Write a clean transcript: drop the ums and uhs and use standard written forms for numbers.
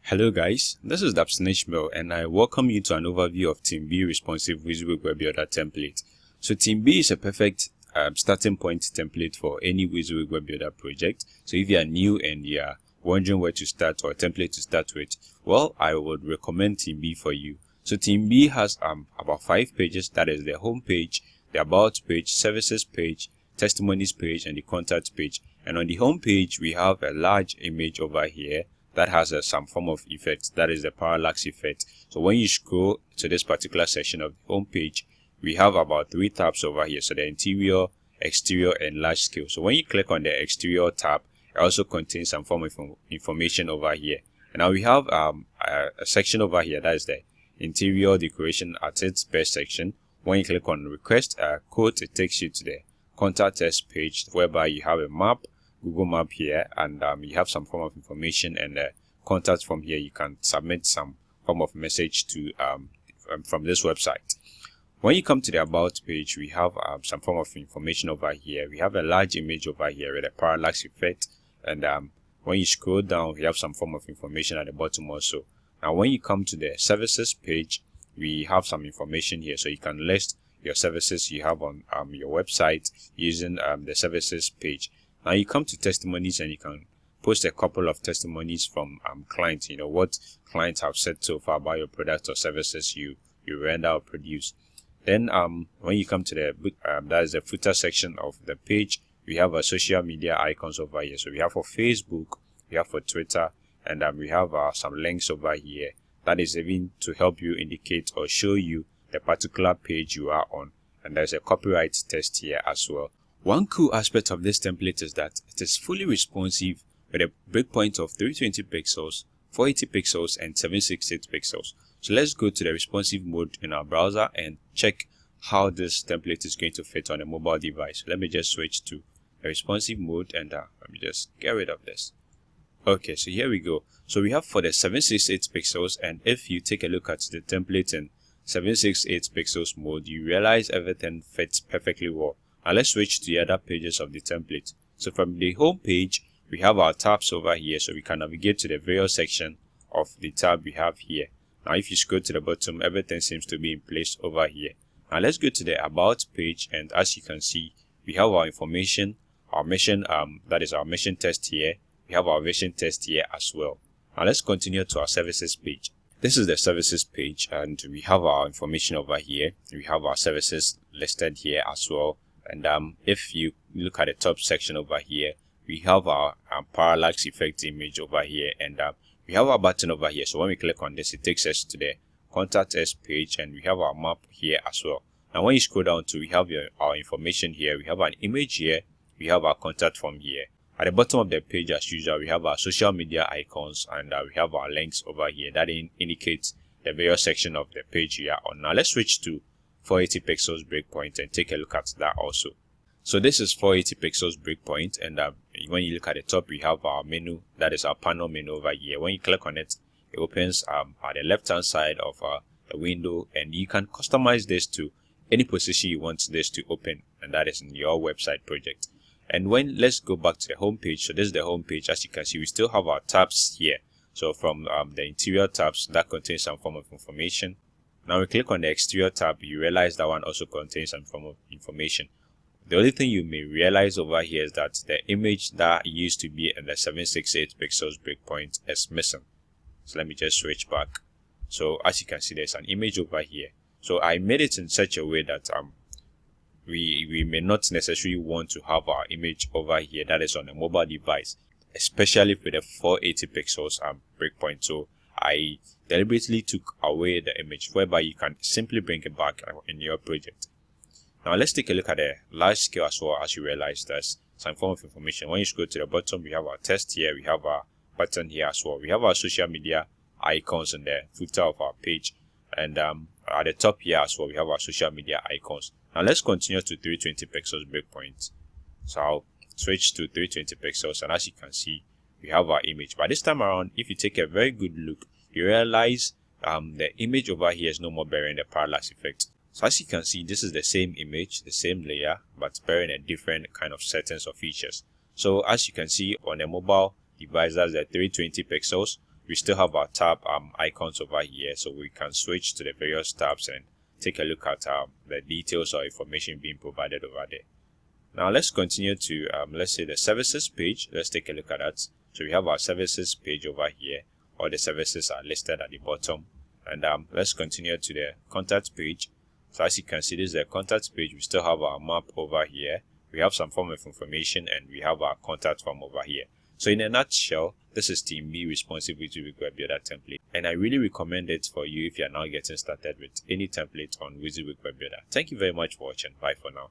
Hello guys, this is Dapsnishmel and I welcome you to an overview of Team B responsive WYSIWYG Web Builder template. So Team B is a perfect starting point template for any WYSIWYG Web Builder project. So if you are new and you are wondering where to start or a template to start with, well, I would recommend Team B for you. So Team B has about 5 pages. That is the home page, the about page, services page, testimonies page, and the contact page. And on the home page, we have a large image over here that has some form of effect, that is the parallax effect. So when you scroll to this particular section of the home page, we have about 3 tabs over here. So the interior, exterior, and large scale. So when you click on the exterior tab, it also contains some form of information over here. And now we have a section over here, that is the interior decoration at its best section. When you click on request a quote, it takes you to the contact us page, whereby you have a map, Google map here, and you have some form of information, and contact from here. You can submit some form of message to from this website. When you come to the about page, we have some form of information over here. We have a large image over here with a parallax effect, and when you scroll down, we have some form of information at the bottom also. Now when you come to the services page, we have some information here, so you can list your services you have on your website using the services page. Now you come to testimonies, and you can post a couple of testimonies from clients, what clients have said so far about your products or services you render or produce. Then when you come to the that is the footer section of the page, we have social media icons over here. So we have for Facebook, we have for Twitter, and we have some links over here. That is even to help you indicate or show you the particular page you are on. And there's a copyright test here as well. One cool aspect of this template is that it is fully responsive with a breakpoint of 320 pixels, 480 pixels, and 768 pixels. So let's go to the responsive mode in our browser and check how this template is going to fit on a mobile device. Let me just switch to the responsive mode, and let me just get rid of this. Okay, so here we go. So we have for the 768 pixels, and if you take a look at the template in 768 pixels mode, you realize everything fits perfectly well. Now let's switch to the other pages of the template. So from the home page, we have our tabs over here, so we can navigate to the various section of the tab we have here. Now if you scroll to the bottom, everything seems to be in place over here. Now let's go to the about page, and as you can see, we have our information, our mission, that is our mission test here. We have our vision test here as well. Now let's continue to our services page. This is the services page, and we have our information over here. We have our services listed here as well. And if you look at the top section over here, we have our parallax effect image over here, and we have our button over here. So when we click on this, it takes us to the contact us page, and we have our map here as well. Now when you scroll down to, we have our information here. We have an image here. We have our contact form here. At the bottom of the page, as usual, we have our social media icons, and we have our links over here that indicates the various section of the page we are on. Now let's switch to 480 pixels breakpoint and take a look at that also. So this is 480 pixels breakpoint, and when you look at the top, we have our menu, that is our panel menu over here. When you click on it, it opens at the left hand side of the window, and you can customize this to any position you want this to open, and that is in your website project. And let's go back to the home page. So this is the home page. As you can see, we still have our tabs here. So from the interior tabs, that contains some form of information. Now we click on the exterior tab, you realize that one also contains some form of information. The only thing you may realize over here is that the image that used to be in the 768 pixels breakpoint is missing. So let me just switch back. So as you can see, there's an image over here. So I made it in such a way that we may not necessarily want to have our image over here that is on a mobile device, especially with the 480 pixels breakpoint. So I deliberately took away the image, whereby you can simply bring it back in your project. Now let's take a look at the large scale as well. As you realize, there's some form of information. When you scroll to the bottom, we have our test here, we have our button here as well. We have our social media icons in the footer of our page, and at the top here as well, we have our social media icons. Now let's continue to 320 pixels breakpoint. So I'll switch to 320 pixels, and as you can see, we have our image. But this time around, if you take a very good look, you realize the image over here is no more bearing the parallax effect. So as you can see, this is the same image, the same layer, but bearing a different kind of settings or features. So as you can see on a mobile device, that's the 320 pixels. we still have our tab icons over here, so we can switch to the various tabs and take a look at the details or information being provided over there. Now let's continue to let's say the services page. Let's take a look at that. So we have our services page over here. All the services are listed at the bottom. And let's continue to the contact page. So as you can see, this is the contact page. We still have our map over here. We have some form of information, and we have our contact form over here. So in a nutshell, this is Team B responsive WYSIWYG Web Builder template, and I really recommend it for you if you are now getting started with any template on WYSIWYG Web Builder. Thank you very much for watching. Bye for now.